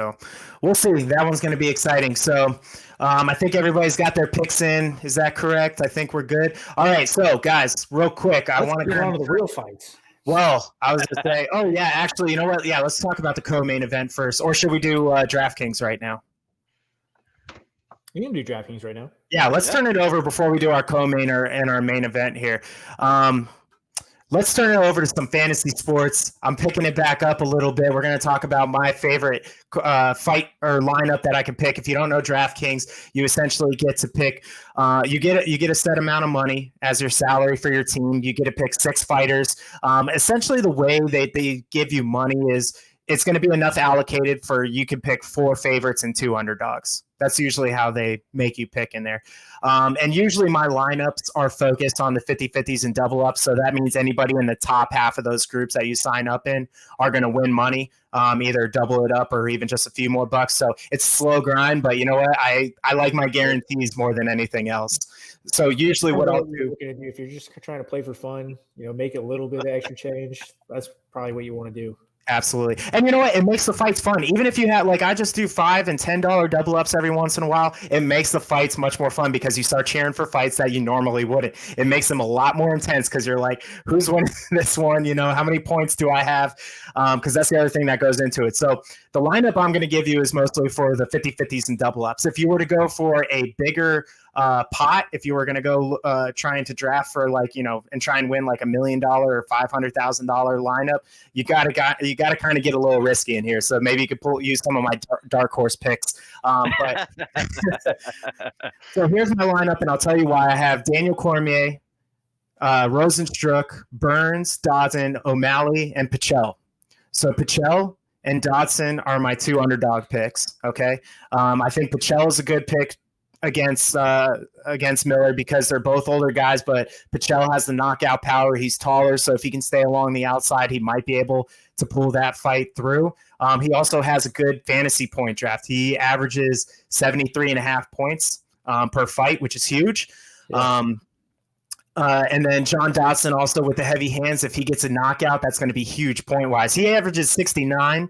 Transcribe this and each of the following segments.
So we'll see. That one's going to be exciting. So I think everybody's got their picks in. Is that correct? I think we're good. All right. So guys, real quick, I want to get on to the real fights. Well, I was going to say, oh yeah, actually, you know what? Yeah, let's talk about the co-main event first. Or should we do DraftKings right now? You can do DraftKings right now. Yeah, let's turn it over before we do our co-main and our main event here. Let's turn it over to some fantasy sports. I'm picking it back up a little bit. We're going to talk about my favorite fight or lineup that I can pick. If you don't know DraftKings, you essentially get to pick. You get a set amount of money as your salary for your team. You get to pick 6 fighters. Essentially, the way they give you money is it's going to be enough allocated for you can pick 4 favorites and 2 underdogs. That's usually how they make you pick in there. And usually my lineups are focused on the 50-50s and double ups. So that means anybody in the top half of those groups that you sign up in are going to win money, either double it up or even just a few more bucks. So it's a slow grind, but you know what? I like my guarantees more than anything else. So usually what I'll do, if you're just trying to play for fun, make a little bit of extra change. That's probably what you want to do. Absolutely. And you know what? It makes the fights fun. Even if you have, I just do $5 and $10 double ups every once in a while, it makes the fights much more fun because you start cheering for fights that you normally wouldn't. It makes them a lot more intense because you're like, who's winning this one? How many points do I have? Because that's the other thing that goes into it. So the lineup I'm going to give you is mostly for the 50-50s and double ups. If you were to go for a bigger pot, if you were going to go trying to draft for and try and win $1 million or $500,000 lineup, you got to kind of get a little risky in here. So maybe you could use some of my dark horse picks. But so here's my lineup, and I'll tell you why. I have Daniel Cormier, Rosenstruck, Burns, Dodson, O'Malley, and Pichel. So Pichel and Dodson are my 2 underdog picks. Okay, I think Pichel is a good pick against Miller because they're both older guys, but Pichel has the knockout power. He's taller, so if he can stay along the outside, he might be able to pull that fight through. He also has a good fantasy point draft. He averages 73.5 points per fight, which is huge. Yeah. And then John Dodson also with the heavy hands. If he gets a knockout, that's going to be huge point-wise. He averages 69,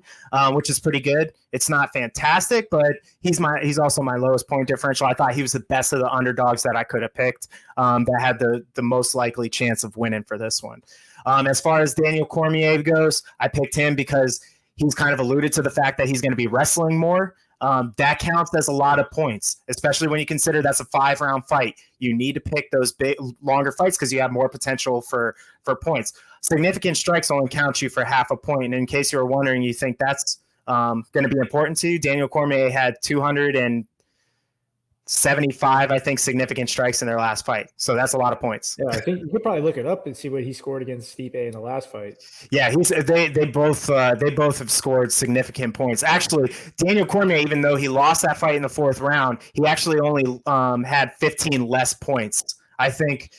which is pretty good. It's not fantastic, but he's also my lowest point differential. I thought he was the best of the underdogs that I could have picked that had the most likely chance of winning for this one. As far as Daniel Cormier goes, I picked him because he's kind of alluded to the fact that he's going to be wrestling more. That counts as a lot of points, especially when you consider that's a 5-round fight. You need to pick those big, longer fights because you have more potential for points. Significant strikes only count you for half a point. And in case you were wondering, you think that's going to be important to you, Daniel Cormier had 275, I think, significant strikes in their last fight. So that's a lot of points. Yeah, I think you could probably look it up and see what he scored against Stipe in the last fight. Yeah, they both have scored significant points. Actually, Daniel Cormier, even though he lost that fight in the 4th round, he actually only had 15 less points. I think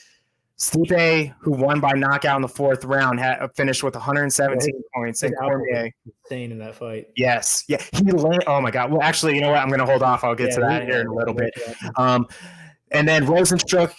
Stipe, who won by knockout in the 4th round, finished with 117 points. And Cormier, insane in that fight. Yes. Yeah. Oh my God. Well, actually, you know what? I'm going to hold off. I'll get to that here in a little bit. And then Rosenstruck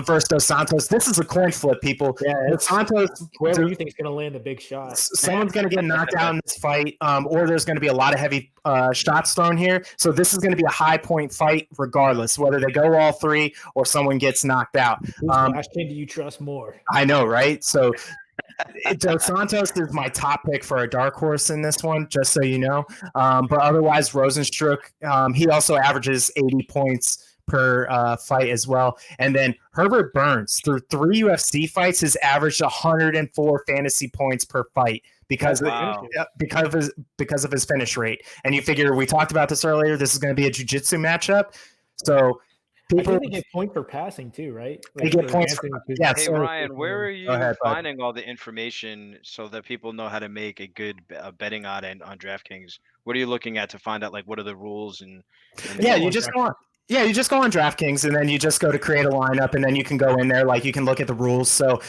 versus Dos Santos. This is a coin flip, people. Yeah, Dos Santos. Whoever you think is going to land the big shot. Someone's going to get knocked out in this fight, or there's going to be a lot of heavy shots thrown here. So this is going to be a high point fight, regardless whether they go all 3 or someone gets knocked out. Which team do you trust more? I know, right? So Dos Santos is my top pick for a dark horse in this one, just so you know. But otherwise, Rosenstruck, he also averages 80 points per fight as well. And then Herbert Burns, through 3 UFC fights, has averaged 104 fantasy points per fight because of his finish rate. And you figure, we talked about this earlier, this is going to be a jiu-jitsu matchup. So I think they get point for passing too, right? They get points. Yeah. Hey, Ryan, where are you finding all the information so that people know how to make a good betting odd on DraftKings? What are you looking at to find out, what are the rules? And you just go on. Yeah, you just go on DraftKings and then you just go to create a lineup and then you can go in there, you can look at the rules. So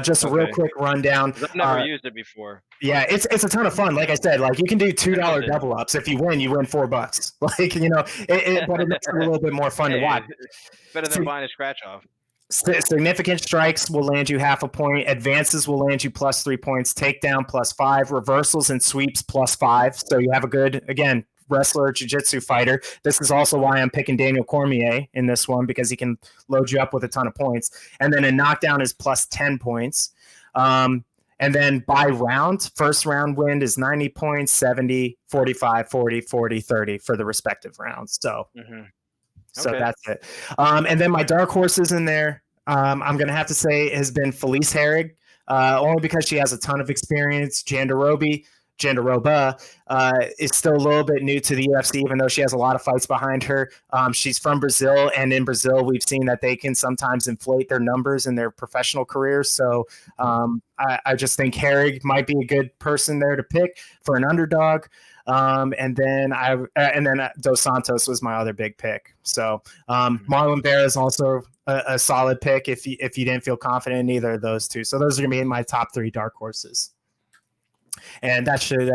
just a real quick rundown. I've never used it before. Yeah, it's a ton of fun. Like I said, you can do $2 double ups. If you win $4. But it makes it a little bit more fun to watch. Better than buying a scratch off. Significant strikes will land you half a point. Advances will land you +3 points. Takedown +5. Reversals and sweeps +5. So you have a good, again, wrestler, jiu-jitsu fighter. This is also why I'm picking Daniel Cormier in this one, because he can load you up with a ton of points. And then a knockdown is plus 10 points. And then by round, first round win is 90 points, 70, 45, 40, 40, 30 for the respective rounds. So, so that's it. And then my dark horses in there, I'm going to have to say has been Felice Herrig, only because she has a ton of experience. Jandiroba is still a little bit new to the UFC, even though she has a lot of fights behind her. She's from Brazil, and in Brazil, we've seen that they can sometimes inflate their numbers in their professional careers. So I just think Herrig might be a good person there to pick for an underdog. And then Dos Santos was my other big pick. So Marlon Vera is also a solid pick if you didn't feel confident in either of those two. So those are going to be my top 3 dark horses. And that should,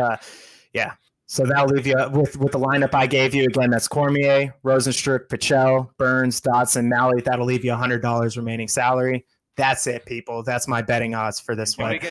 So that'll leave you with the lineup I gave you. Again, that's Cormier, Rosenstruck, Pichel, Burns, Dodson, Malley. That'll leave you $100 remaining salary. That's it, people. That's my betting odds for this one.